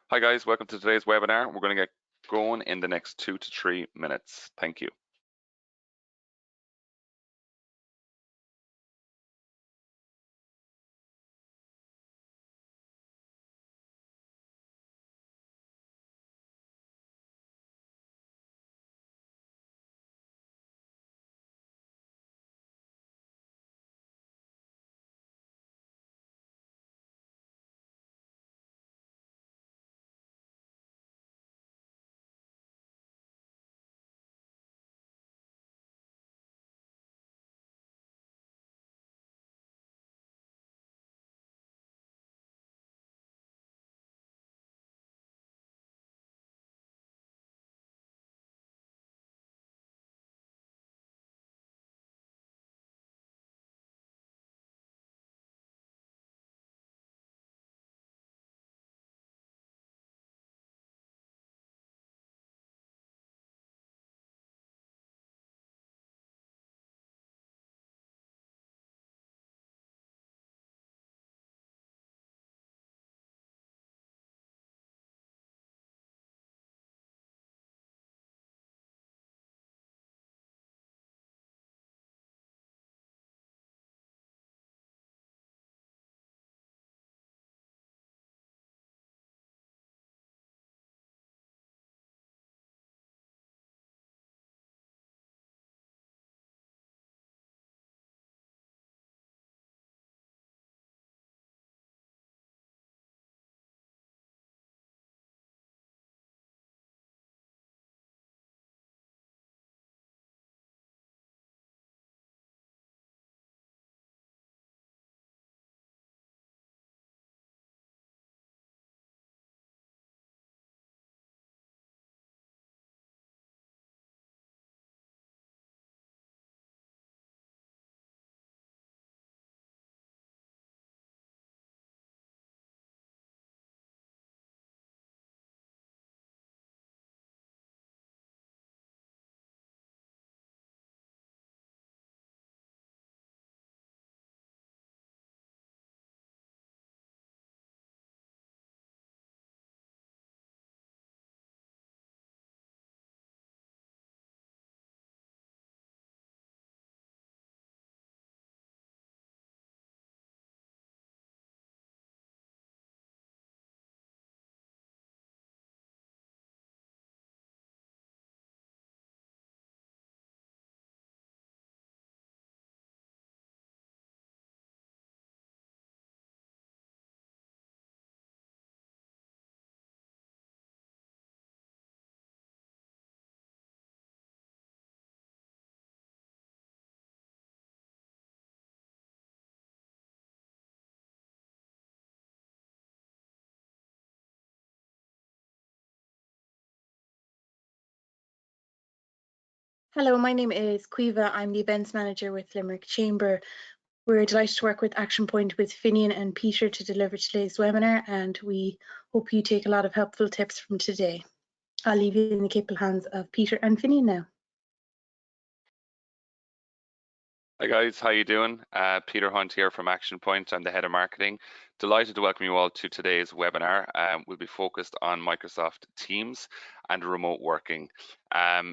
Hi guys, welcome to today's webinar. We're going to get going in the next 2 to 3 minutes. Thank you. Hello, my name is Quiva. I'm the events manager with Limerick Chamber. We're delighted to work with Action Point with Finian and Peter to deliver today's webinar, and we hope you take a lot of helpful tips from today. I'll leave you in the capable hands of Peter and Finian now. Hi guys, how you doing? Peter Hunt here from Action Point. I'm the head of marketing. Delighted to welcome you all to today's webinar. We'll be focused on Microsoft Teams and remote working.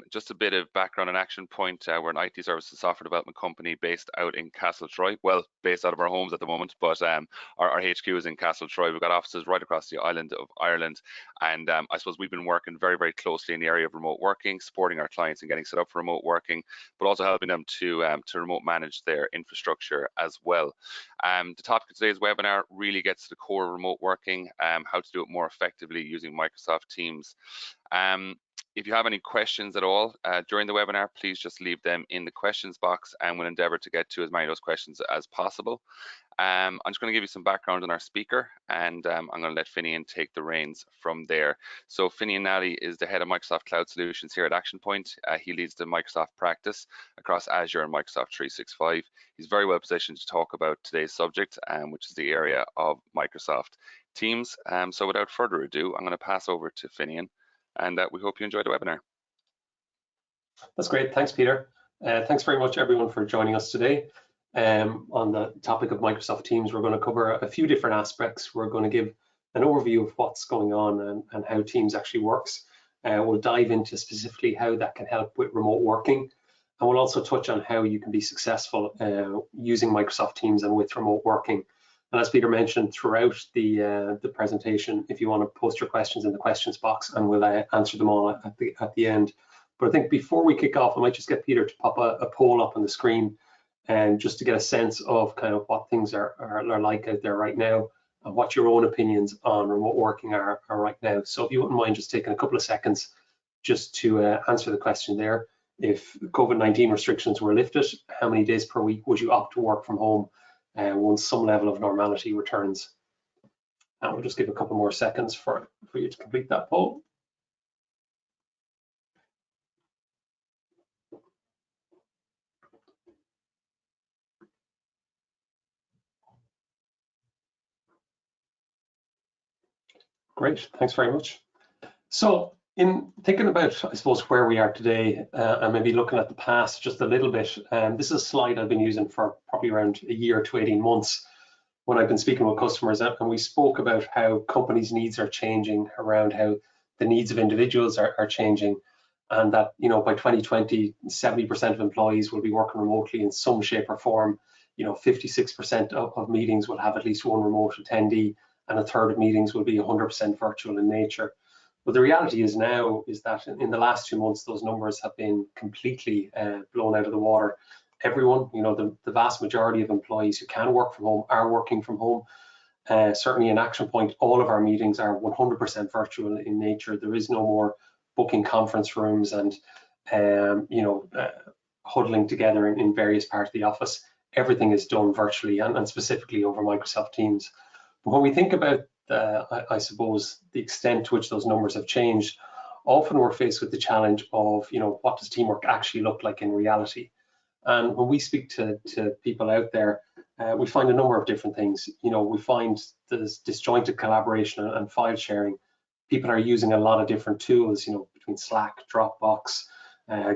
Just a bit of background on Action Point. We're an IT services software development company based out in Castletroy. Well, based out of our homes at the moment, but our HQ is in Castletroy. We've got offices right across the island of Ireland. And I suppose we've been working very, very closely in the area of remote working, supporting our clients and getting set up for remote working, but also helping them to remote manage their infrastructure as well. The topic of today's webinar really gets to the core of remote working, how to do it more effectively using Microsoft Teams. If you have any questions at all during the webinar, please just leave them in the questions box and we'll endeavour to get to as many of those questions as possible. I'm just going to give you some background on our speaker, and I'm going to let Finian take the reins from there. So Finian Nally is the head of Microsoft Cloud Solutions here at Action Point. He leads the Microsoft practice across Azure and Microsoft 365. He's very well positioned to talk about today's subject, which is the area of Microsoft Teams. So without further ado, I'm going to pass over to Finian, and we hope you enjoy the webinar. That's great. Thanks, Peter. Thanks very much, everyone, for joining us today. On the topic of Microsoft Teams, we're going to cover a few different aspects. We're going to give an overview of what's going on and how Teams actually works. We'll dive into specifically how that can help with remote working. And we'll also touch on how you can be successful using Microsoft Teams and with remote working. And as Peter mentioned throughout the presentation, if you want to post your questions in the questions box, and we'll answer them all at the end. But I think before we kick off, I might just get Peter to pop a poll up on the screen, and just to get a sense of kind of what things are like out there right now, and what your own opinions on remote working are right now. So if you wouldn't mind just taking a couple of seconds just to answer the question there. If COVID-19 restrictions were lifted, how many days per week would you opt to work from home once some level of normality returns? And we'll just give a couple more seconds for you to complete that poll. Great, thanks very much. So in thinking about, I suppose, where we are today and maybe looking at the past just a little bit, this is a slide I've been using for probably around a year to 18 months when I've been speaking with customers, and we spoke about how companies' needs are changing, around how the needs of individuals are changing, and that, you know, by 2020, 70% of employees will be working remotely in some shape or form. You know, 56% of meetings will have at least one remote attendee, and a third of meetings will be 100% virtual in nature. But the reality is now is that in the last 2 months, those numbers have been completely blown out of the water. Everyone, you know, the vast majority of employees who can work from home are working from home. Certainly in Action Point, all of our meetings are 100% virtual in nature. There is no more booking conference rooms and huddling together in various parts of the office. Everything is done virtually and specifically over Microsoft Teams. But when we think about, I suppose, the extent to which those numbers have changed, often we're faced with the challenge of, you know, what does teamwork actually look like in reality? And when we speak to people out there, we find a number of different things. You know, we find there's disjointed collaboration and file sharing. People are using a lot of different tools, you know, between Slack, Dropbox,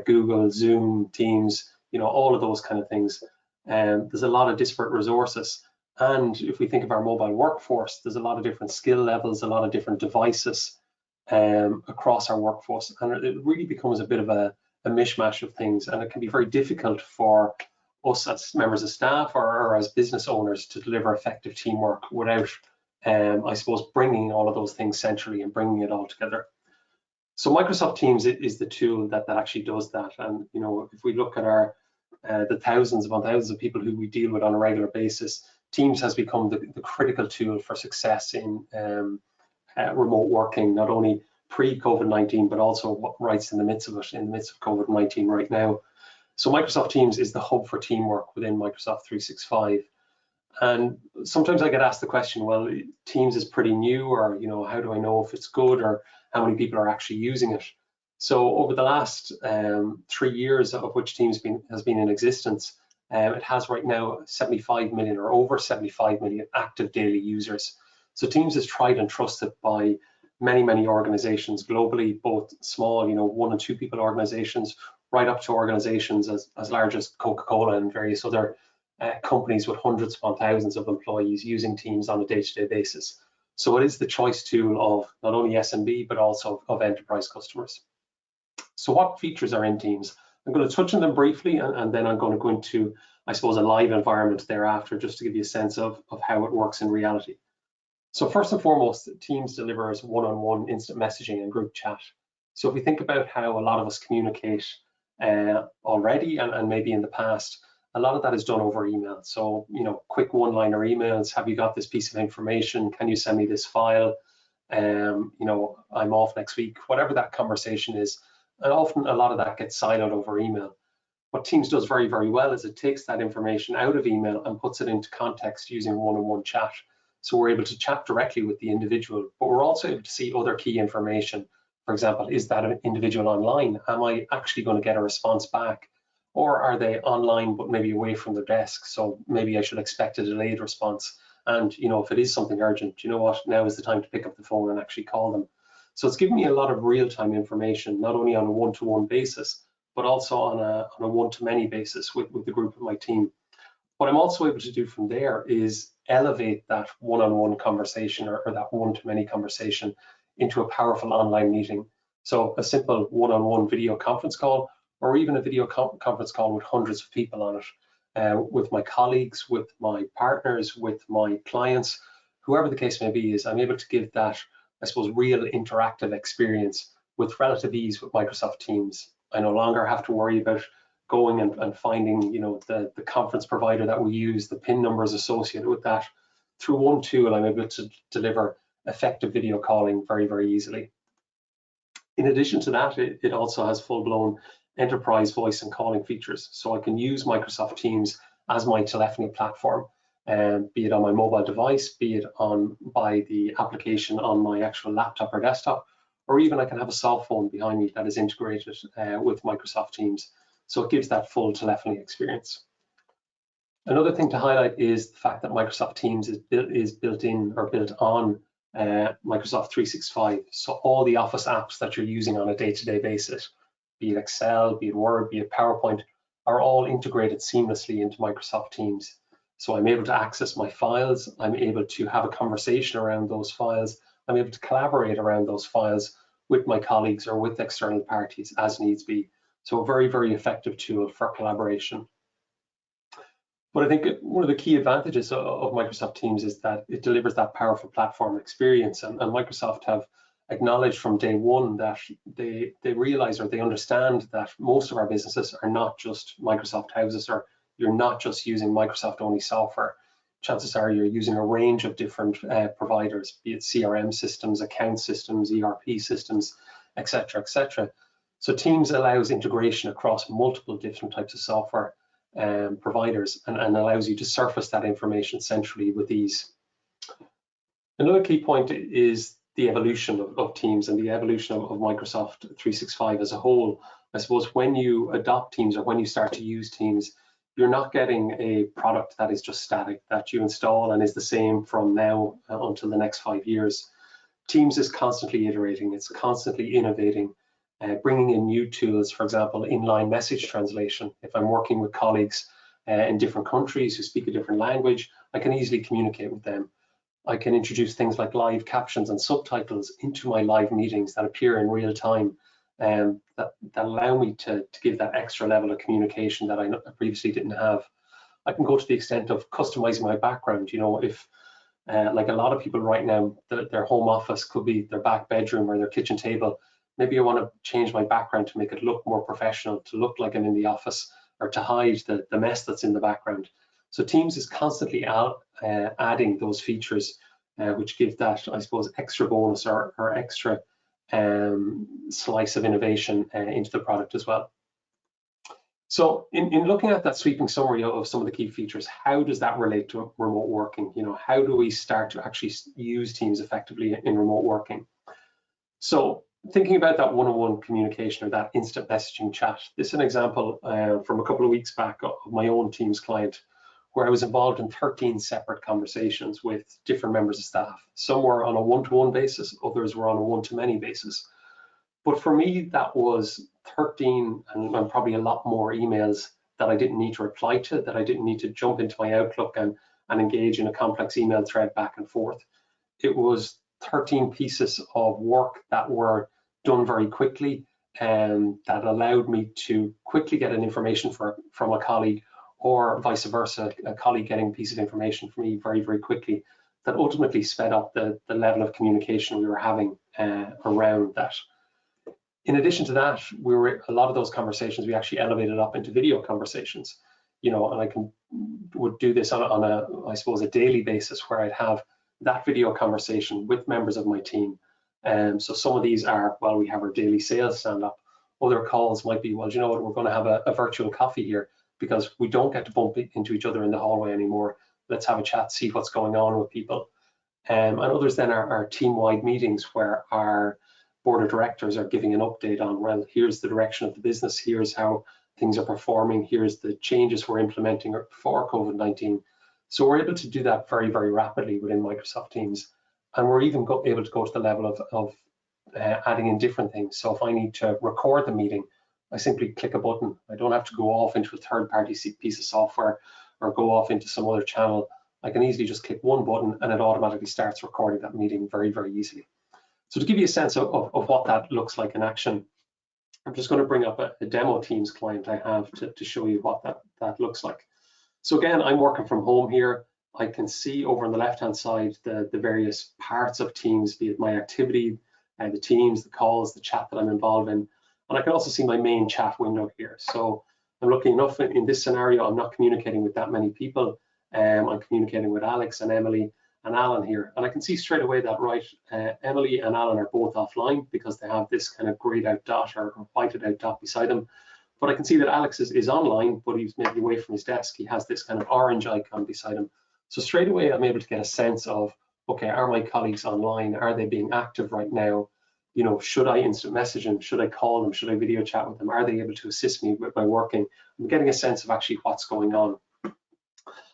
Google, Zoom, Teams, you know, all of those kind of things. There's a lot of disparate resources. And if we think of our mobile workforce, there's a lot of different skill levels, a lot of different devices across our workforce. And it really becomes a bit of a mishmash of things. And it can be very difficult for us as members of staff or as business owners to deliver effective teamwork without, I suppose, bringing all of those things centrally and bringing it all together. So Microsoft Teams is the tool that actually does that. And, you know, if we look at the thousands upon thousands of people who we deal with on a regular basis, Teams has become the critical tool for success in remote working, not only pre-COVID-19, but also right in the midst of it, in the midst of COVID-19 right now. So Microsoft Teams is the hub for teamwork within Microsoft 365. And sometimes I get asked the question, well, Teams is pretty new, or, you know, how do I know if it's good, or how many people are actually using it? So over the last 3 years of which Teams has been in existence, it has right now 75 million or over 75 million active daily users. So Teams is tried and trusted by many organizations globally, both small, you know, 1 and 2 people organizations, right up to organizations as large as Coca-Cola and various other companies with hundreds upon thousands of employees using Teams on a day-to-day basis. So it is the choice tool of not only SMB, but also of enterprise customers. So what features are in Teams? I'm going to touch on them briefly, and then I'm going to go into, I suppose, a live environment thereafter, just to give you a sense of how it works in reality. So first and foremost, Teams delivers one-on-one instant messaging and group chat. So if we think about how a lot of us communicate already and maybe in the past, a lot of that is done over email. So, you know, quick one-liner emails. Have you got this piece of information? Can you send me this file? You know, I'm off next week, whatever that conversation is. And often a lot of that gets siloed over email. What Teams does very well is it takes that information out of email and puts it into context using one-on-one chat. So we're able to chat directly with the individual, but we're also able to see other key information. For example, is that an individual online? Am I actually going to get a response back? Or are they online but maybe away from their desk? So maybe I should expect a delayed response. And, you know, if it is something urgent, you know what, now is the time to pick up the phone and actually call them. So it's giving me a lot of real-time information, not only on a one-to-one basis, but also on a one-to-many basis with the group of my team. What I'm also able to do from there is elevate that one-on-one conversation or that one-to-many conversation into a powerful online meeting. So a simple one-on-one video conference call, or even a video conference call with hundreds of people on it, with my colleagues, with my partners, with my clients, whoever the case may be, is I'm able to give that, I suppose, real interactive experience with relative ease with Microsoft Teams. I no longer have to worry about going and finding, the conference provider that we use, the PIN numbers associated with that. Through one tool, I'm able to deliver effective video calling very, very easily. In addition to that, it also has full-blown enterprise voice and calling features. So I can use Microsoft Teams as my telephony platform, be it on my mobile device, be it by the application on my actual laptop or desktop, or even I can have a cell phone behind me that is integrated with Microsoft Teams. So it gives that full telephony experience. Another thing to highlight is the fact that Microsoft Teams is built on Microsoft 365. So all the Office apps that you're using on a day-to-day basis, be it Excel, be it Word, be it PowerPoint, are all integrated seamlessly into Microsoft Teams. So I'm able to access my files, I'm able to have a conversation around those files, I'm able to collaborate around those files with my colleagues or with external parties as needs be. So a very, very effective tool for collaboration. But I think one of the key advantages of Microsoft Teams is that it delivers that powerful platform experience. And Microsoft have acknowledged from day one that they realize, or they understand, that most of our businesses are not just Microsoft houses, or you're not just using Microsoft only software. Chances are you're using a range of different providers, be it CRM systems, account systems, ERP systems, etc., etc. So Teams allows integration across multiple different types of software providers and allows you to surface that information centrally with ease. Another key point is the evolution of Teams and the evolution of Microsoft 365 as a whole. I suppose when you adopt Teams, or when you start to use Teams, you're not getting a product that is just static, that you install and is the same from now until the next 5 years. Teams is constantly iterating, it's constantly innovating, bringing in new tools, for example, inline message translation. If I'm working with colleagues in different countries who speak a different language, I can easily communicate with them. I can introduce things like live captions and subtitles into my live meetings that appear in real time, that allow me to give that extra level of communication that I previously didn't have. I can go to the extent of customizing my background. If like a lot of people right now, their home office could be their back bedroom or their kitchen table. Maybe I want to change my background to make it look more professional, to look like I'm in the office, or to hide the mess that's in the background. So Teams is constantly adding those features, which give that, I suppose, extra bonus or extra slice of innovation into the product as well. So in looking at that sweeping summary of some of the key features, how does that relate to remote working? How do we start to actually use Teams effectively in remote working? So thinking about that one-on-one communication, or that instant messaging chat, this is an example from a couple of weeks back of my own Teams client, where I was involved in 13 separate conversations with different members of staff. Some were on a one-to-one basis, others were on a one-to-many basis. But for me, that was 13 and probably a lot more emails that I didn't need to reply to, that I didn't need to jump into my Outlook and engage in a complex email thread back and forth. It was 13 pieces of work that were done very quickly, and that allowed me to quickly get an information from a colleague, or vice versa, a colleague getting a piece of information from me very, very quickly, that ultimately sped up the level of communication we were having around that. In addition to that, a lot of those conversations we actually elevated up into video conversations, and I would do this on a, I suppose, a daily basis, where I'd have that video conversation with members of my team. So some of these are, well, we have our daily sales stand up. Other calls might be, well, you know what, we're going to have a virtual coffee here because we don't get to bump into each other in the hallway anymore. Let's have a chat, see what's going on with people. And others then are team-wide meetings, where our board of directors are giving an update on, well, here's the direction of the business, here's how things are performing, here's the changes we're implementing for COVID-19. So we're able to do that very, very rapidly within Microsoft Teams. And we're even able to go to the level of adding in different things. So if I need to record the meeting, I simply click a button. I don't have to go off into a third-party piece of software. or go off into some other channel, I can easily just click one button and it automatically starts recording that meeting very, very easily. So to give you a sense of what that looks like in action, I'm just going to bring up a demo Teams client I have to show you what that looks like. So again, I'm working from home here. I can see over on the left-hand side the various parts of Teams, be it my activity, the Teams, the calls, the chat that I'm involved in. And I can also see my main chat window here. So I'm lucky enough in this scenario, I'm not communicating with that many people. I'm communicating with Alex and Emily and Alan here. And I can see straight away that, right, Emily and Alan are both offline because they have this kind of grayed out dot or whited out dot beside them. But I can see that Alex is online, but he's maybe away from his desk. He has this kind of orange icon beside him. So straight away, I'm able to get a sense of, okay, are my colleagues online? Are they being active right now? You know, should I instant message them? Should I call them? Should I video chat with them? Are they able to assist me with my working? I'm getting a sense of actually what's going on.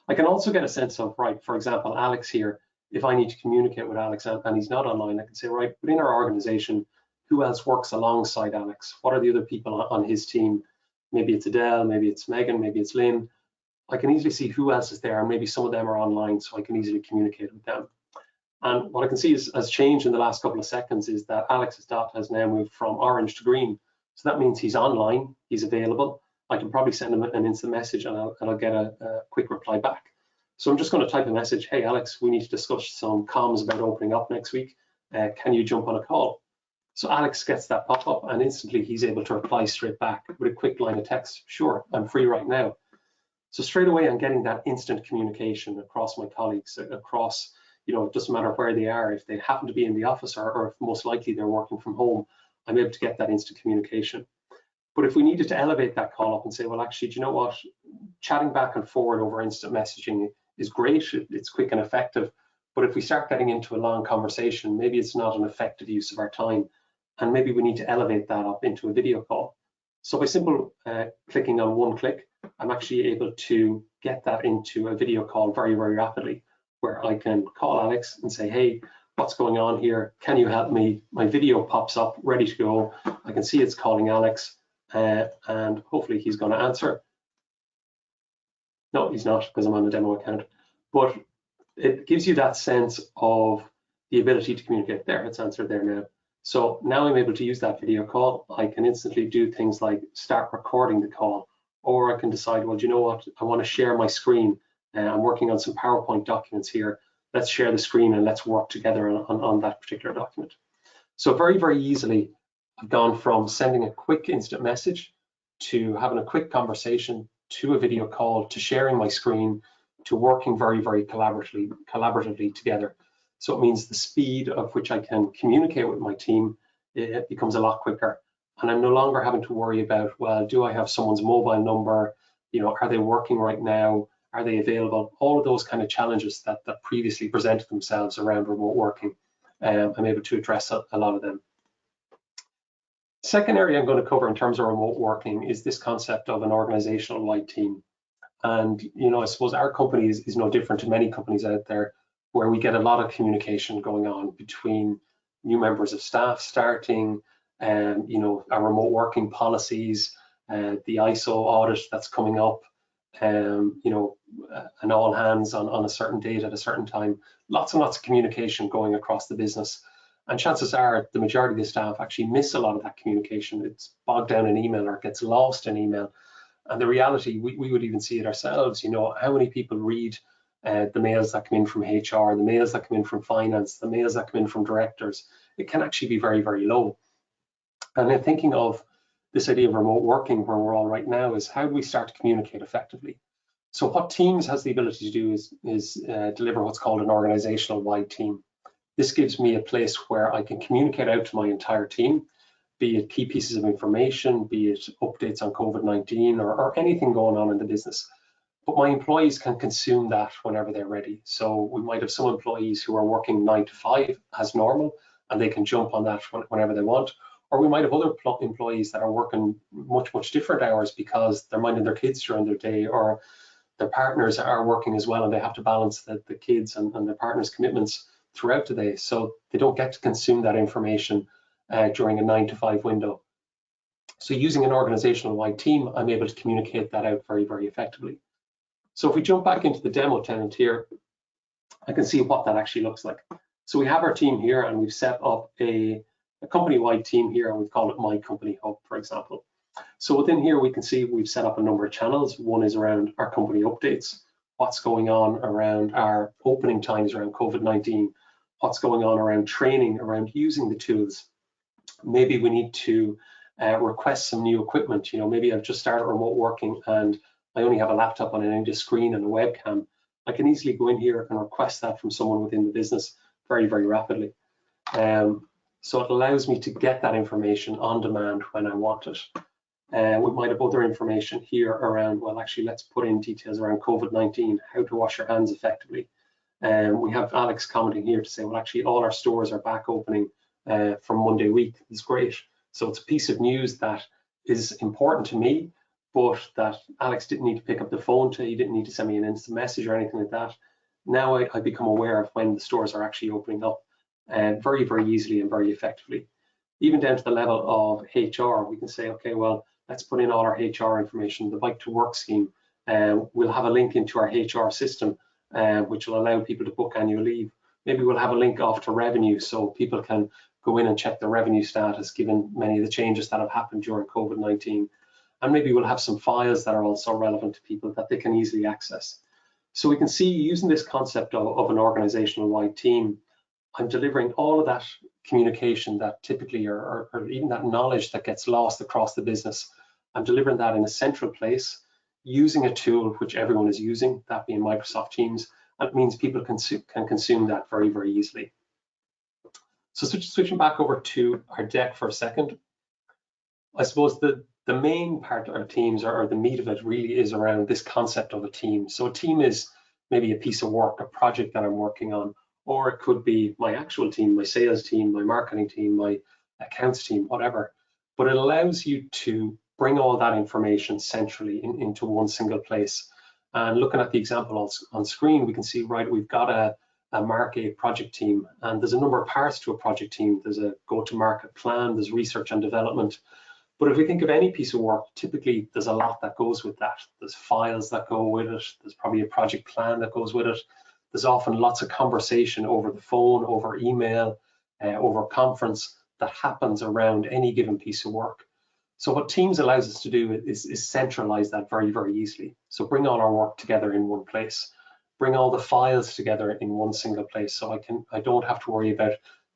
I can also get a sense of, right, for example, Alex here, if I need to communicate with Alex and he's not online, I can say, right, within our organization, who else works alongside Alex? What are the other people on his team? Maybe it's Adele, maybe it's Megan, maybe it's Lynn. I can easily see who else is there, and maybe some of them are online, so I can easily communicate with them. And what I can see has changed in the last couple of seconds is that Alex's dot has now moved from orange to green. So that means he's online, he's available. I can probably send him an instant message and I'll get a quick reply back. So I'm just going to type a message, hey Alex, we need to discuss some comms about opening up next week. Can you jump on a call? So Alex gets that pop up and instantly he's able to reply straight back with a quick line of text, sure, I'm free right now. So straight away, I'm getting that instant communication across my colleagues, across, you know, it doesn't matter where they are. If they happen to be in the office or if most likely they're working from home, I'm able to get that instant communication. But if we needed to elevate that call up and say, well, actually, do you know what? Chatting back and forward over instant messaging is great. It's quick and effective. But if we start getting into a long conversation, maybe it's not an effective use of our time. And maybe we need to elevate that up into a video call. So by simple clicking on one click, I'm actually able to get that into a video call very, very rapidly, where I can call Alex and say, hey, what's going on here? Can you help me? My video pops up, ready to go. I can see it's calling Alex, and hopefully he's going to answer. No, he's not, because I'm on the demo account. But it gives you that sense of the ability to communicate. There, it's answered there now. So now I'm able to use that video call. I can instantly do things like start recording the call, or I can decide, well, do you know what? I want to share my screen. I'm working on some PowerPoint documents here. Let's share the screen and let's work together on that particular document. So very, very easily, I've gone from sending a quick instant message to having a quick conversation to a video call to sharing my screen to working very, very collaboratively together. So it means the speed of which I can communicate with my team, it becomes a lot quicker. And I'm no longer having to worry about, well, do I have someone's mobile number? You know, are they working right now? Are they available? All of those kind of challenges that previously presented themselves around remote working, I'm able to address a lot of them. Second area I'm going to cover in terms of remote working is this concept of an organizational-wide team. And, you know, I suppose our company is no different to many companies out there, where we get a lot of communication going on between new members of staff starting, you know, our remote working policies, the ISO audit that's coming up, you know, an all hands on a certain date at a certain time. Lots and lots of communication going across the business. And chances are the majority of the staff actually miss a lot of that communication. It's bogged down in email or gets lost in email. And the reality, we would even see it ourselves, you know, how many people read the mails that come in from HR, the mails that come in from finance, the mails that come in from directors. It can actually be very, very low. And then thinking of this idea of remote working where we're all right now is how do we start to communicate effectively? So what Teams has the ability to do is deliver what's called an organizational wide team. This gives me a place where I can communicate out to my entire team, be it key pieces of information, be it updates on COVID-19 or anything going on in the business. But my employees can consume that whenever they're ready. So we might have some employees who are working 9 to 5 as normal, and they can jump on that whenever they want. Or we might have other employees that are working much different hours because they're minding their kids during their day, or their partners are working as well and they have to balance the kids and their partner's commitments throughout the day. So they don't get to consume that information during a 9 to 5 window. So using an organizational wide team, I'm able to communicate that out very, very effectively. So if we jump back into the demo tenant here, I can see what that actually looks like. So we have our team here, and we've set up a company-wide team here, and we've called it My Company Hub, for example. So within here, we can see we've set up a number of channels. One is around our company updates, what's going on around our opening times around COVID-19, what's going on around training, around using the tools. Maybe we need to request some new equipment. You know, maybe I've just started remote working and I only have a laptop and I need a screen and a webcam. I can easily go in here and request that from someone within the business very, very rapidly. So it allows me to get that information on demand when I want it. We might have other information here around, well, actually, let's put in details around COVID-19, how to wash your hands effectively. We have Alex commenting here to say, well, actually, all our stores are back opening from Monday week. It's great. So it's a piece of news that is important to me, but that Alex didn't need to pick up the phone to, he didn't need to send me an instant message or anything like that. Now I become aware of when the stores are actually opening up very, very easily and very effectively. Even down to the level of HR, we can say, okay, well, let's put in all our HR information, the Bike to Work scheme. We'll have a link into our HR system, which will allow people to book annual leave. Maybe we'll have a link off to revenue so people can go in and check the revenue status given many of the changes that have happened during COVID-19. And maybe we'll have some files that are also relevant to people that they can easily access. So we can see, using this concept of an organizational wide team, I'm delivering all of that communication that typically, or even that knowledge that gets lost across the business. I'm delivering that in a central place using a tool which everyone is using, that being Microsoft Teams. And it means people can consume that very, very easily. So switching back over to our deck for a second, I suppose the main part of our teams, or the meat of it, really is around this concept of a team. So a team is maybe a piece of work, a project that I'm working on, or it could be my actual team, my sales team, my marketing team, my accounts team, whatever. But it allows you to bring all that information centrally into one single place. And looking at the example on screen, we can see, right, we've got a Mark8 project team, and there's a number of parts to a project team. There's a go-to-market plan, there's research and development. But if we think of any piece of work, typically there's a lot that goes with that. There's files that go with it. There's probably a project plan that goes with it. There's often lots of conversation over the phone, over email, over conference that happens around any given piece of work. So what Teams allows us to do is centralize that very, very easily. So bring all our work together in one place. Bring all the files together in one single place, so I don't have to worry about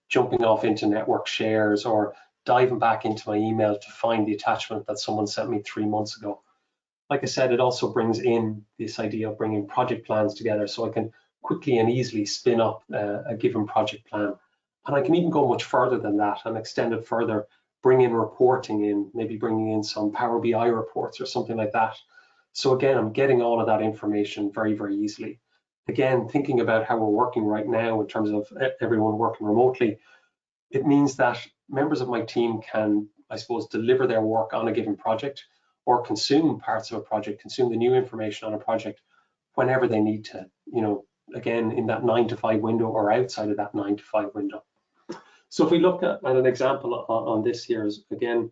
jumping off into network shares or diving back into my email to find the attachment that someone sent me 3 months ago. Like I said, it also brings in this idea of bringing project plans together, so I can quickly and easily spin up a given project plan. And I can even go much further than that and extend it further, bring in reporting in, maybe bringing in some Power BI reports or something like that. So again, I'm getting all of that information very, very easily. Again, thinking about how we're working right now in terms of everyone working remotely, it means that members of my team can, I suppose, deliver their work on a given project or consume parts of a project, consume the new information on a project whenever they need to, you know, again, in that 9 to 5 window or outside of that 9 to 5 window. So if we look at an example on this here, is again,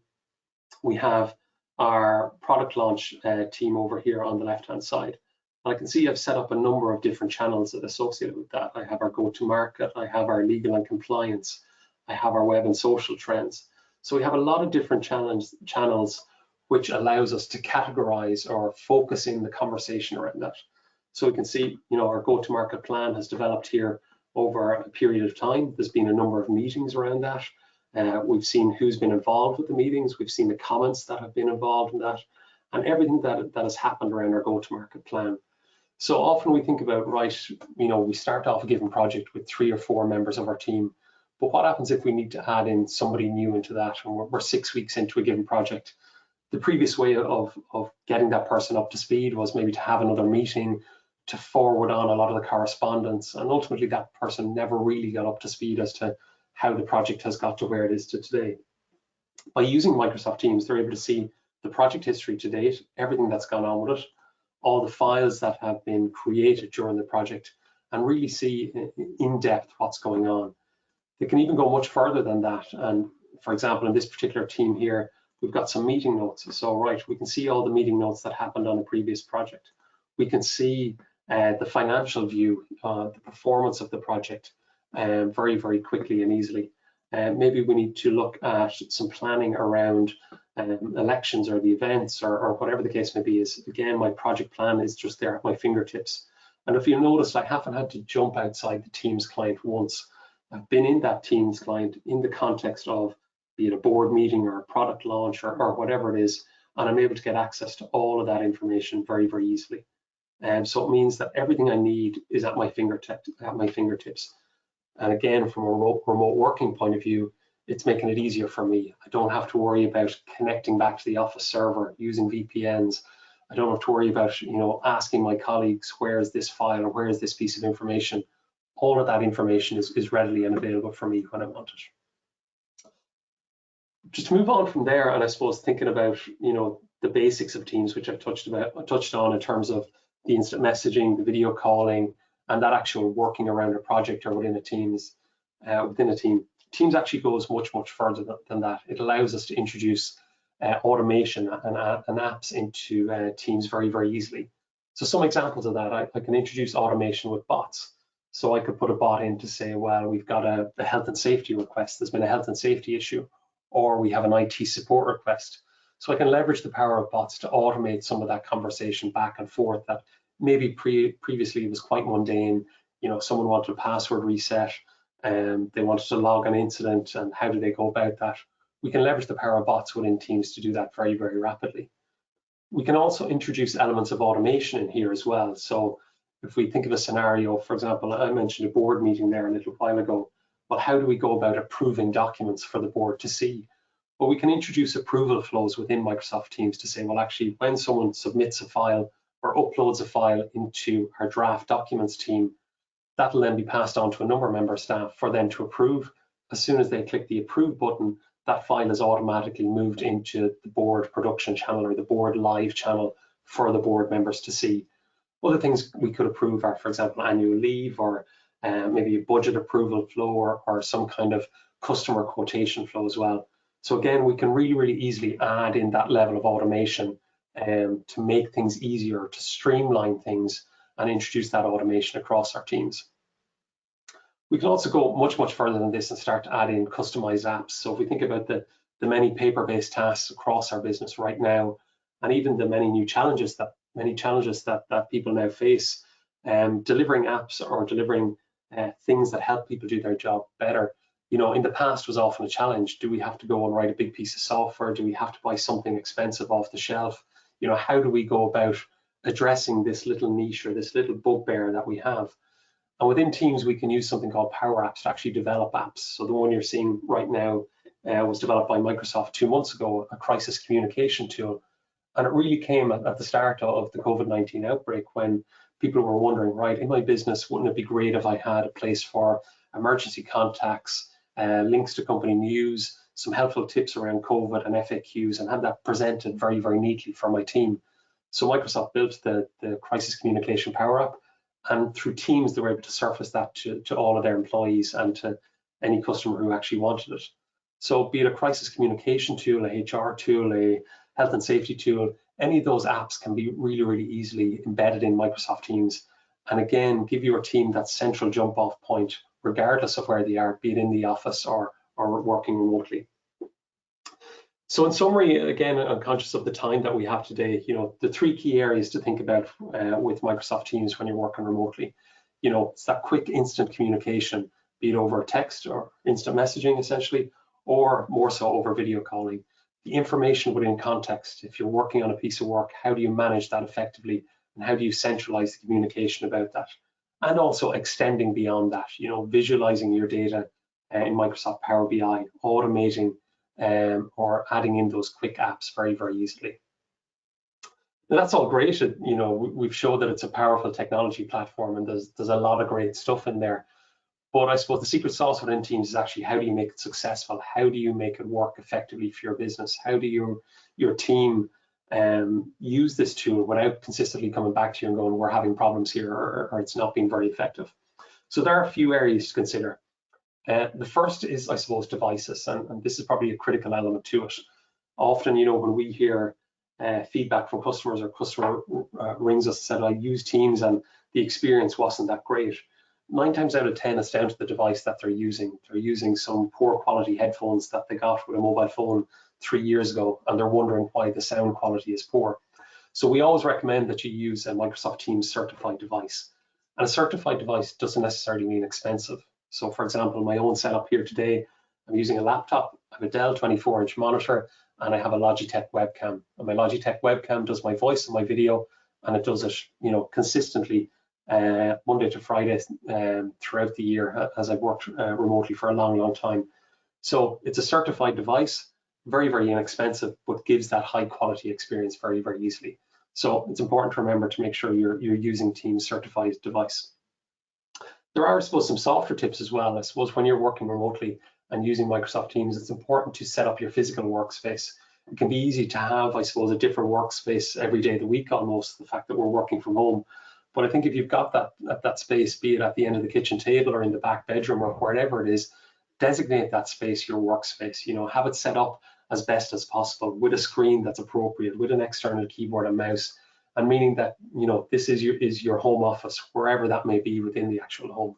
we have our product launch team over here on the left-hand side. I can see I've set up a number of different channels that are associated with that. I have our go-to-market, I have our legal and compliance, I have our web and social trends. So we have a lot of different channels which allows us to categorize or focus in the conversation around that. So we can see, you know, our go-to-market plan has developed here over a period of time. There's been a number of meetings around that. We've seen who's been involved with the meetings. We've seen the comments that have been involved in that, and everything that has happened around our go-to-market plan. So often we think about, right, you know, we start off a given project with 3 or 4 members of our team, but what happens if we need to add in somebody new into that, and we're 6 weeks into a given project? The previous way of getting that person up to speed was maybe to have another meeting, to forward on a lot of the correspondence, and ultimately that person never really got up to speed as to how the project has got to where it is to today. By using Microsoft Teams, they're able to see the project history to date, everything that's gone on with it, all the files that have been created during the project, and really see in depth what's going on. They can even go much further than that. And for example, in this particular team here, we've got some meeting notes. So right, we can see all the meeting notes that happened on a previous project. we can see the financial view, the performance of the project very, very quickly and easily. Maybe we need to look at some planning around elections or the events or whatever the case may be. Is again, my project plan is just there at my fingertips. And if you notice, I haven't had to jump outside the Teams client once. I've been in that Teams client in the context of be it a board meeting or a product launch or whatever it is, and I'm able to get access to all of that information very, very easily. And so it means that everything I need is at my fingertips. And again, from a remote working point of view, it's making it easier for me. I don't have to worry about connecting back to the office server using VPNs. I don't have to worry about, asking my colleagues, where is this file or where is this piece of information? All of that information is readily and available for me when I want it. Just to move on from there, and I suppose thinking about, the basics of Teams, which I've touched on in terms of the instant messaging, the video calling, and that actual working around a project or within a team. Teams actually goes much, much further than that. It allows us to introduce automation and apps into Teams very, very easily. So some examples of that, I can introduce automation with bots. So I could put a bot in to say, well, we've got a health and safety request. There's been a health and safety issue, or we have an IT support request. So I can leverage the power of bots to automate some of that conversation back and forth that maybe previously was quite mundane. Someone wanted a password reset and they wanted to log an incident, and how do they go about that? We can leverage the power of bots within Teams to do that very, very rapidly. We can also introduce elements of automation in here as well. So if we think of a scenario, for example, I mentioned a board meeting there a little while ago. Well, how do we go about approving documents for the board to see? Well, we can introduce approval flows within Microsoft Teams to say, well, actually, when someone submits a file or uploads a file into our draft documents team, that will then be passed on to a number of member staff for them to approve. As soon as they click the approve button, that file is automatically moved into the board production channel or the board live channel for the board members to see. Other things we could approve are, for example, annual leave or maybe a budget approval flow or some kind of customer quotation flow as well. So again, we can really, really easily add in that level of automation to make things easier, to streamline things and introduce that automation across our teams. We can also go much, much further than this and start to add in customized apps. So if we think about the many paper-based tasks across our business right now, and even the many challenges that people now face, delivering apps or delivering things that help people do their job better, in the past was often a challenge. Do we have to go and write a big piece of software? Do we have to buy something expensive off the shelf? How do we go about addressing this little niche or this little bugbear that we have? And within Teams, we can use something called Power Apps to actually develop apps. So the one you're seeing right now was developed by Microsoft 2 months ago, a crisis communication tool. And it really came at the start of the COVID-19 outbreak when people were wondering, right, in my business, wouldn't it be great if I had a place for emergency contacts, links to company news, some helpful tips around COVID and FAQs, and had that presented very, very neatly for my team. So Microsoft built the Crisis Communication Power App, and through Teams, they were able to surface that to all of their employees and to any customer who actually wanted it. So be it a crisis communication tool, a HR tool, a health and safety tool, any of those apps can be really, really easily embedded in Microsoft Teams. And again, give your team that central jump off point, regardless of where they are, be it in the office or working remotely. So in summary, again, I'm conscious of the time that we have today. The 3 key areas to think about with Microsoft Teams when you're working remotely. It's that quick instant communication, be it over text or instant messaging essentially, or more so over video calling. The information within context. If you're working on a piece of work, how do you manage that effectively? And how do you centralize the communication about that? And also extending beyond that, visualizing your data in Microsoft Power BI, automating or adding in those quick apps very, very easily. Now, that's all great. We've showed that it's a powerful technology platform and there's a lot of great stuff in there. But I suppose the secret sauce within Teams is actually how do you make it successful? How do you make it work effectively for your business? How do your team use this tool without consistently coming back to you and going, we're having problems here or it's not being very effective? So there are a few areas to consider. The first is, I suppose, devices, and this is probably a critical element to it. Often, when we hear feedback from customers, or customer rings us and said, I used Teams and the experience wasn't that great. 9 times out of 10, it's down to the device that they're using. They're using some poor quality headphones that they got with a mobile phone 3 years ago, and they're wondering why the sound quality is poor. So we always recommend that you use a Microsoft Teams certified device. And a certified device doesn't necessarily mean expensive. So for example, my own setup here today, I'm using a laptop, I have a Dell 24-inch monitor, and I have a Logitech webcam. And my Logitech webcam does my voice and my video, and it does it, consistently Monday to Friday throughout the year, as I've worked remotely for a long time. So it's a certified device, very, very inexpensive, but gives that high quality experience very, very easily. So it's important to remember to make sure you're using Teams certified device. There are, I suppose, some softer tips as well. I suppose when you're working remotely and using Microsoft Teams, it's important to set up your physical workspace. It can be easy to have, I suppose, a different workspace every day of the week, almost, the fact that we're working from home. But I think if you've got that space, be it at the end of the kitchen table or in the back bedroom or wherever it is, designate that space your workspace. Have it set up as best as possible with a screen that's appropriate, with an external keyboard and mouse, and meaning that this is your home office, wherever that may be within the actual home.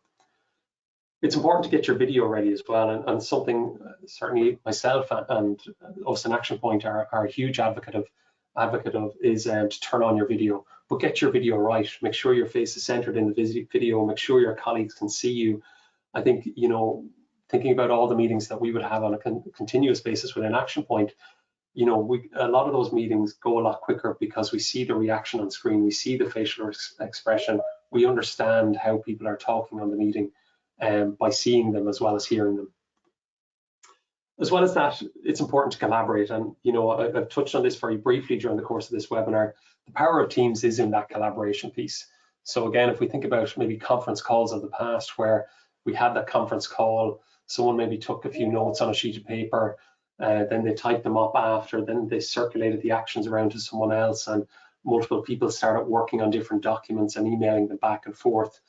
It's important to get your video ready as well, and something certainly myself and us in Action Point are a huge advocate of is to turn on your video. But get your video right. Make sure your face is centered in the video. Make sure your colleagues can see you. I think, thinking about all the meetings that we would have on a continuous basis within Action Point, a lot of those meetings go a lot quicker because we see the reaction on screen, we see the facial expression, we understand how people are talking on the meeting by seeing them as well as hearing them. As well as that, it's important to collaborate, and I've touched on this very briefly during the course of this webinar. The power of Teams is in that collaboration piece. So again, if we think about maybe conference calls of the past where we had that conference call, someone maybe took a few notes on a sheet of paper, then they typed them up after, then they circulated the actions around to someone else, and multiple people started working on different documents and emailing them back and forth.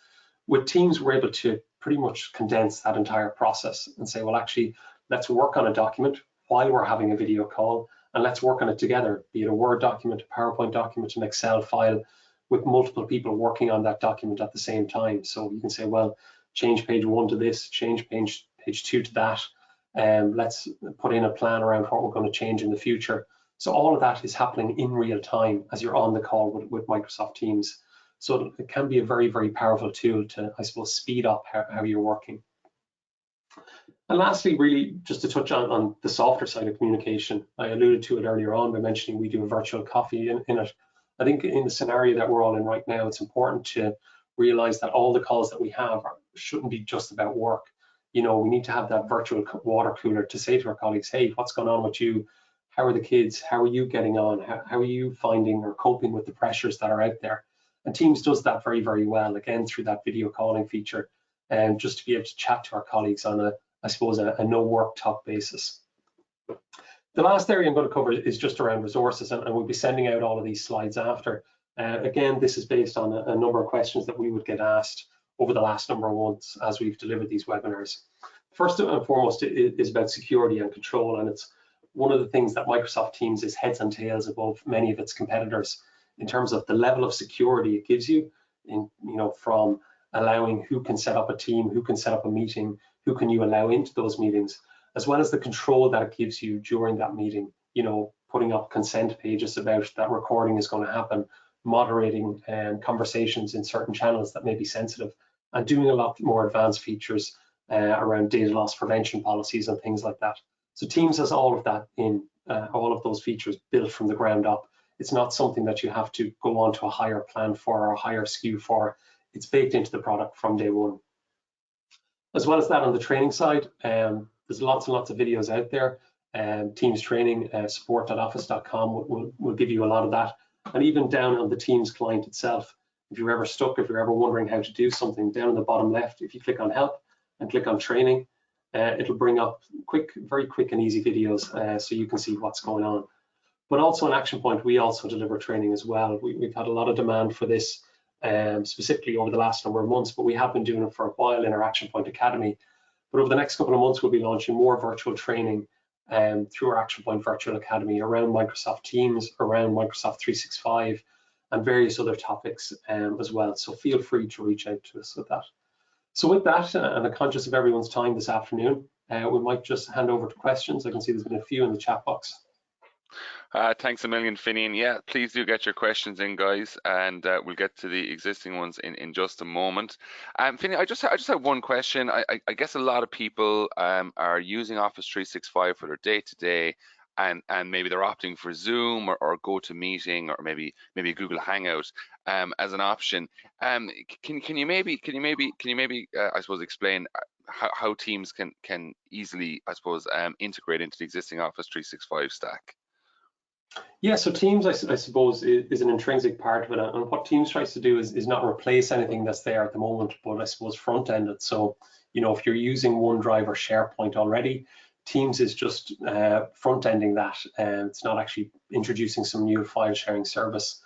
With Teams, we're able to pretty much condense that entire process and say, well, actually, let's work on a document while we're having a video call, and let's work on it together, be it a Word document, a PowerPoint document, an Excel file, with multiple people working on that document at the same time. So you can say, well, change page 1 to this, change page 2 to that. Let's put in a plan around what we're going to change in the future. So all of that is happening in real time as you're on the call with Microsoft Teams. So it can be a very, very powerful tool to, I suppose, speed up how you're working. And lastly, really just to touch on the softer side of communication, I alluded to it earlier on by mentioning we do a virtual coffee in it. I think in the scenario that we're all in right now, it's important to realize that all the calls that we have shouldn't be just about work. We need to have that virtual water cooler to say to our colleagues, hey, what's going on with you? How are the kids? How are you getting on? How are you finding or coping with the pressures that are out there? And Teams does that very, very well, again, through that video calling feature, and just to be able to chat to our colleagues on a no work talk basis. The last area I'm going to cover is just around resources, and we'll be sending out all of these slides after. Again, this is based on a number of questions that we would get asked over the last number of months as we've delivered these webinars. First and foremost, it is about security and control, and it's one of the things that Microsoft Teams is heads and tails above many of its competitors in terms of the level of security it gives you, from allowing who can set up a team, who can set up a meeting, who can you allow into those meetings, as well as the control that it gives you during that meeting, putting up consent pages about that recording is going to happen, moderating conversations in certain channels that may be sensitive, and doing a lot more advanced features around data loss prevention policies and things like that. So Teams has all of that in, all of those features built from the ground up. It's not something that you have to go on to a higher plan for or a higher SKU for. It's baked into the product from day one. As well as that, on the training side, there's lots and lots of videos out there. Teams training, support.office.com will give you a lot of that. And even down on the Teams client itself, if you're ever stuck, if you're ever wondering how to do something, down in the bottom left, if you click on help and click on training, it'll bring up very quick and easy videos so you can see what's going on. But also in Action Point, we also deliver training as well. We've had a lot of demand for this, specifically over the last number of months, but we have been doing it for a while in our Action Point Academy. But over the next couple of months, we'll be launching more virtual training through our Action Point Virtual Academy around Microsoft Teams, around Microsoft 365, and various other topics as well. So feel free to reach out to us with that. So with that, and I'm conscious of everyone's time this afternoon, we might just hand over to questions. I can see there's been a few in the chat box. Thanks a million, Finian. Yeah, please do get your questions in, guys, and we'll get to the existing ones in just a moment. Finian, I just have one question. I guess a lot of people are using Office 365 for their day-to-day, and maybe they're opting for Zoom or GoToMeeting or maybe Google Hangout as an option. Can you maybe I suppose explain how Teams can easily, I suppose, integrate into the existing Office 365 stack? Yeah, so Teams, I suppose, is an intrinsic part of it. And what Teams tries to do is not replace anything that's there at the moment, but I suppose front-end it. So, you know, if you're using OneDrive or SharePoint already, Teams is just front-ending that. It's not actually introducing some new file sharing service.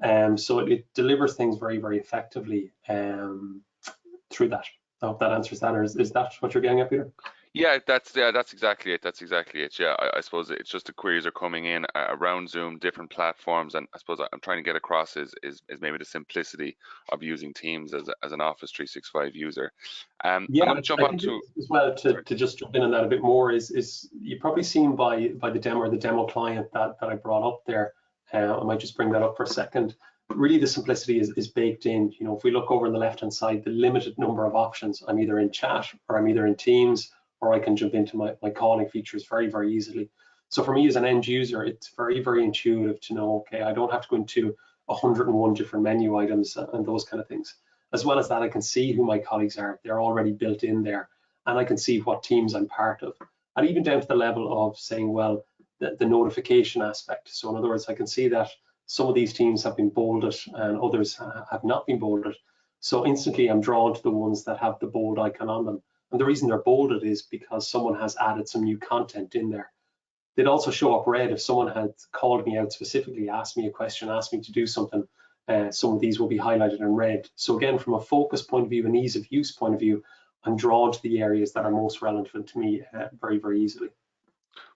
So it delivers things very, very effectively through that. I hope that answers that. Or is that what you're getting at, Peter? Yeah, that's exactly it. That's exactly it. Yeah, I suppose it's just the queries are coming in around Zoom, different platforms, and I suppose I'm trying to get across is maybe the simplicity of using Teams as an Office 365 user. Yeah, I'm going to jump on to as well to just jump in on that a bit more is you've probably seen by the demo client that I brought up there. I might just bring that up for a second. Really, the simplicity is baked in. You know, if we look over on the left hand side, the limited number of options. I'm either in chat or I'm either in Teams, or I can jump into my calling features very, very easily. So for me as an end user, it's very, very intuitive to know, okay, I don't have to go into 101 different menu items and those kind of things. As well as that, I can see who my colleagues are. They're already built in there, and I can see what teams I'm part of. And even down to the level of saying, well, the notification aspect. So in other words, I can see that some of these teams have been bolded and others have not been bolded. So instantly I'm drawn to the ones that have the bold icon on them. And the reason they're bolded is because someone has added some new content in there. They'd also show up red if someone had called me out specifically, asked me a question, asked me to do something. Some of these will be highlighted in red. So again, from a focus point of view and ease of use point of view, I'm drawn to the areas that are most relevant to me very, very easily.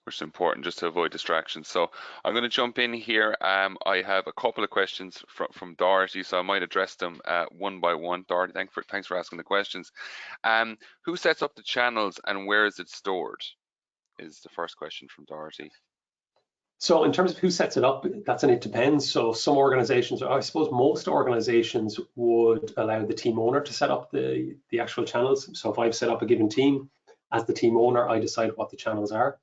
Which is important just to avoid distractions. So I'm going to jump in here. I have a couple of questions from Dorothy, so I might address them one by one. Dorothy, thanks for asking the questions. Who sets up the channels and where is it stored? Is the first question from Dorothy. So in terms of who sets it up, that's an it depends. So some organizations, or I suppose most organizations, would allow the team owner to set up the actual channels. So if I've set up a given team, as the team owner, I decide what the channels are.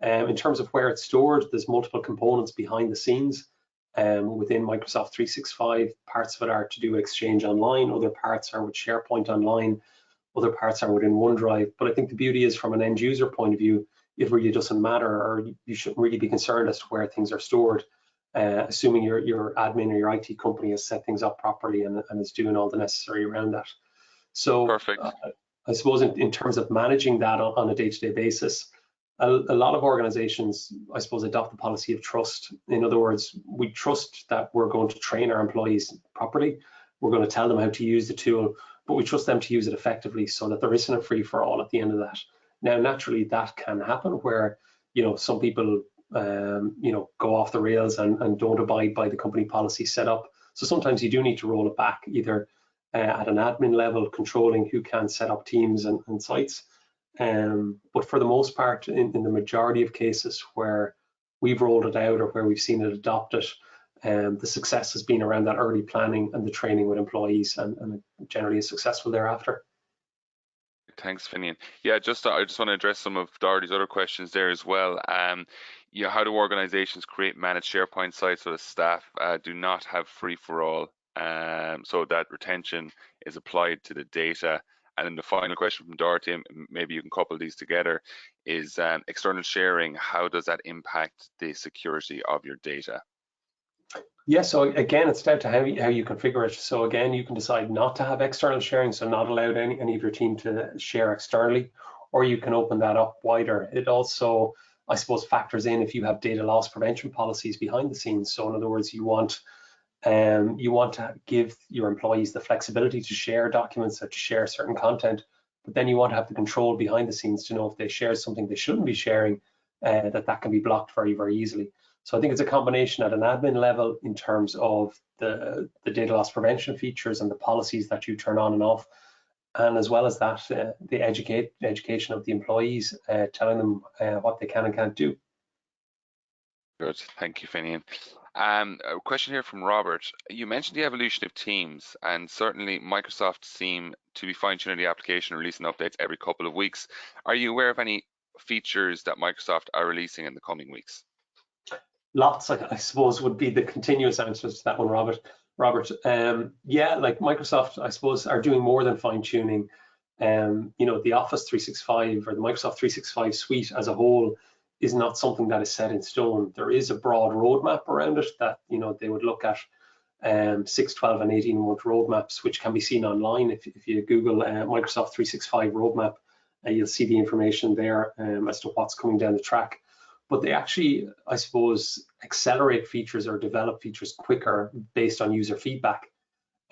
In terms of where it's stored, there's multiple components behind the scenes within Microsoft 365. Parts of it are to do with Exchange Online, other parts are with SharePoint Online, other parts are within OneDrive. But I think the beauty is from an end user point of view, it really doesn't matter, or you shouldn't really be concerned as to where things are stored, assuming your admin or your IT company has set things up properly and is doing all the necessary around that. So perfect. I suppose in terms of managing that on a day-to-day basis, a lot of organizations, I suppose, adopt the policy of trust. In other words, we trust that we're going to train our employees properly. We're going to tell them how to use the tool, but we trust them to use it effectively so that there isn't a free-for-all at the end of that. Now, naturally, that can happen where, you know, some people, you know, go off the rails and don't abide by the company policy set up. So sometimes you do need to roll it back, either at an admin level, controlling who can set up teams and sites. But for the most part, in the majority of cases where we've rolled it out or where we've seen it adopted, the success has been around that early planning and the training with employees, and generally is successful thereafter. Thanks, Finian. Yeah, I just want to address some of Dorothy's other questions there as well. Yeah, how do organizations create managed SharePoint sites so the staff do not have free-for-all, so that retention is applied to the data? And then the final question from Dorothy, maybe you can couple these together, is external sharing. How does that impact the security of your data? Yeah, so again, it's down to how you configure it. So again, you can decide not to have external sharing, so not allowed any of your team to share externally, or you can open that up wider. It also, I suppose, factors in if you have data loss prevention policies behind the scenes. So in other words, you want to give your employees the flexibility to share documents or to share certain content, but then you want to have the control behind the scenes to know if they share something they shouldn't be sharing, that can be blocked very, very easily. So I think it's a combination at an admin level in terms of the data loss prevention features and the policies that you turn on and off, and as well as that, the education of the employees, telling them what they can and can't do. Good, thank you, Finian. A question here from Robert. You mentioned the evolution of Teams, and certainly Microsoft seem to be fine-tuning the application, releasing updates every couple of weeks. Are you aware of any features that Microsoft are releasing in the coming weeks? Lots, I suppose, would be the continuous answers to that one, Robert. Yeah, like Microsoft, I suppose, are doing more than fine-tuning. The Office 365 or the Microsoft 365 suite as a whole is not something that is set in stone. There is a broad roadmap around it that they would look at 6, 12, and 18-month roadmaps, which can be seen online. If you Google Microsoft 365 roadmap, you'll see the information there as to what's coming down the track. But they actually, I suppose, accelerate features or develop features quicker based on user feedback.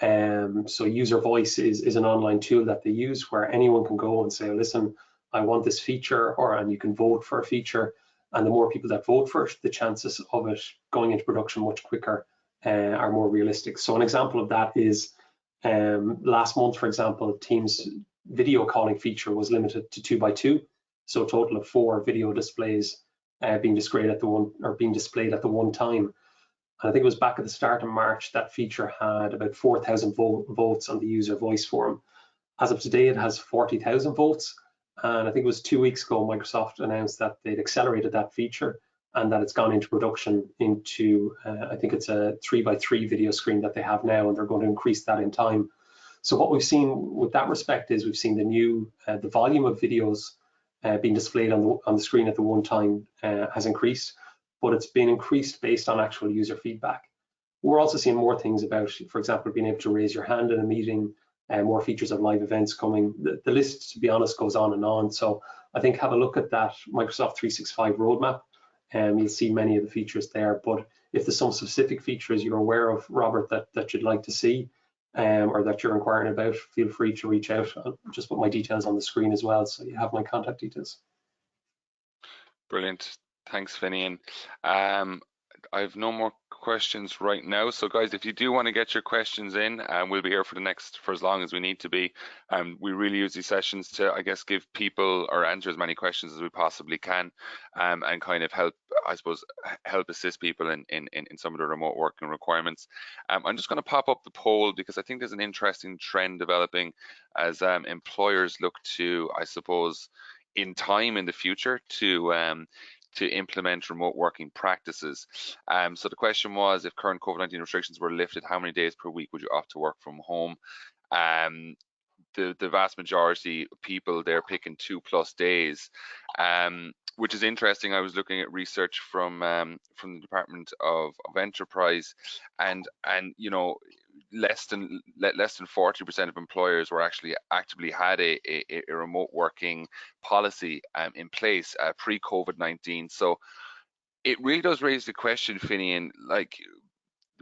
So user voice is an online tool that they use where anyone can go and say, listen, I want this feature, and you can vote for a feature. And the more people that vote for it, the chances of it going into production much quicker are more realistic. So an example of that is last month, for example, Teams video calling feature was limited to 2x2. So a total of 4 video displays being displayed at the one time. And I think it was back at the start of March that feature had about 4,000 votes on the user voice forum. As of today, it has 40,000 votes. And I think it was 2 weeks ago, Microsoft announced that they'd accelerated that feature and that it's gone into production into, I think it's a 3x3 video screen that they have now, and they're going to increase that in time. So what we've seen with that respect is we've seen the volume of videos being displayed on the screen at the one time has increased, but it's been increased based on actual user feedback. We're also seeing more things about, for example, being able to raise your hand in a meeting, more features of live events coming. The list, to be honest, goes on and on. So I think have a look at that Microsoft 365 roadmap, and you'll see many of the features there. But if there's some specific features you're aware of, Robert, that you'd like to see, or that you're inquiring about, feel free to reach out. I'll just put my details on the screen as well, so you have my contact details. Brilliant. Thanks, Finian. I have no more questions right now. So guys, if you do want to get your questions in, we'll be here for as long as we need to be. We really use these sessions to, I guess, give people or answer as many questions as we possibly can, and kind of help, I suppose, help assist people in some of the remote working requirements. I'm just going to pop up the poll because I think there's an interesting trend developing as employers look to, I suppose, in time in the future to implement remote working practices. So the question was, if current COVID-19 restrictions were lifted, how many days per week would you opt to work from home? The vast majority of people, they're picking 2+ days, which is interesting. I was looking at research from the Department of Enterprise, and less than 40% of employers were actually actively had a remote working policy in place pre-COVID-19. So it really does raise the question, Finian, like,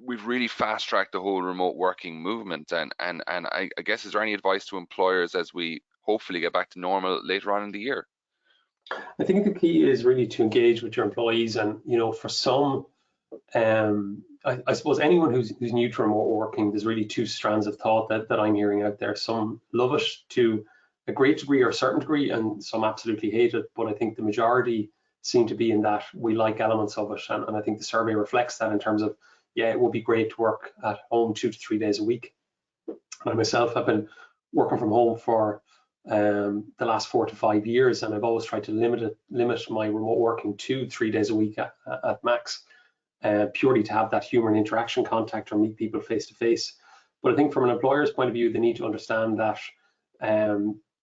we've really fast-tracked the whole remote working movement, and I guess, is there any advice to employers as we hopefully get back to normal later on in the year? I think the key is really to engage with your employees, and for some, I suppose anyone who's new to remote working, there's really 2 strands of thought that I'm hearing out there. Some love it to a great degree or a certain degree, and some absolutely hate it. But I think the majority seem to be in that we like elements of it, and I think the survey reflects that in terms of, yeah, it would be great to work at home 2 to 3 days a week. I myself have been working from home for the last 4 to 5 years, and I've always tried to limit my remote working to 3 days a week at max, purely to have that human interaction contact or meet people face to face. But I think from an employer's point of view, they need to understand that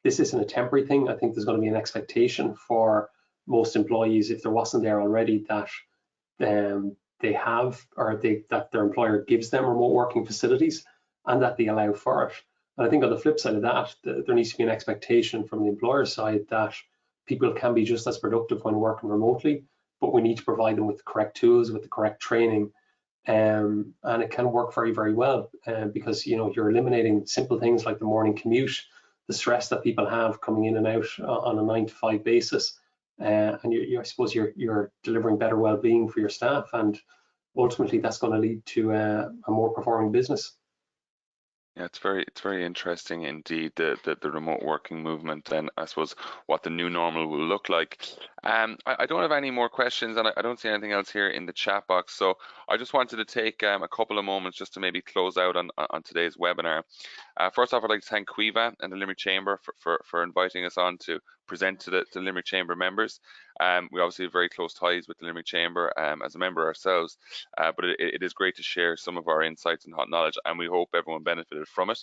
this isn't a temporary thing. I think there's going to be an expectation for most employees, if there wasn't there already, that they have, or that their employer gives them remote working facilities and that they allow for it. And I think on the flip side of that, there needs to be an expectation from the employer side that people can be just as productive when working remotely, but we need to provide them with the correct tools, with the correct training, and it can work very, very well because you're eliminating simple things like the morning commute, the stress that people have coming in and out on a 9 to 5 basis, and I suppose you're delivering better well-being for your staff, and ultimately that's going to lead to a more performing business. Yeah, it's very interesting indeed, the remote working movement, and I suppose what the new normal will look like. I don't have any more questions, and I don't see anything else here in the chat box. So I just wanted to take a couple of moments just to maybe close out on today's webinar. First off, I'd like to thank Quiva and the Limerick Chamber for inviting us on to present to the Limerick Chamber members. We obviously have very close ties with the Limerick Chamber as a member ourselves, but it is great to share some of our insights and hot knowledge, and we hope everyone benefited from it.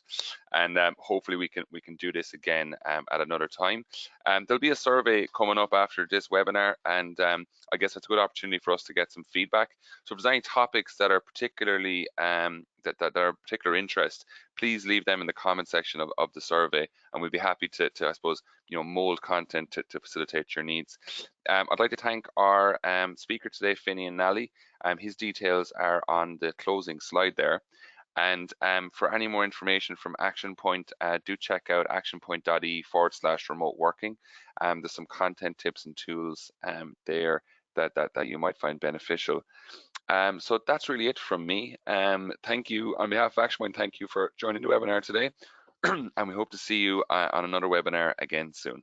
And hopefully we can do this again at another time. There'll be a survey coming up after this webinar, and I guess it's a good opportunity for us to get some feedback. So if there's any topics that are particularly that are of particular interest, please leave them in the comment section of the survey, and we'll be happy to I suppose, mold content to facilitate your needs. I'd like to thank our speaker today, Finian Nally. His details are on the closing slide there. And for any more information from Action Point, do check out actionpoint.ie/remote working. There's some content tips and tools there that you might find beneficial. So that's really it from me. Thank you on behalf of Action Point. Thank you for joining the webinar today, and we hope to see you on another webinar again soon.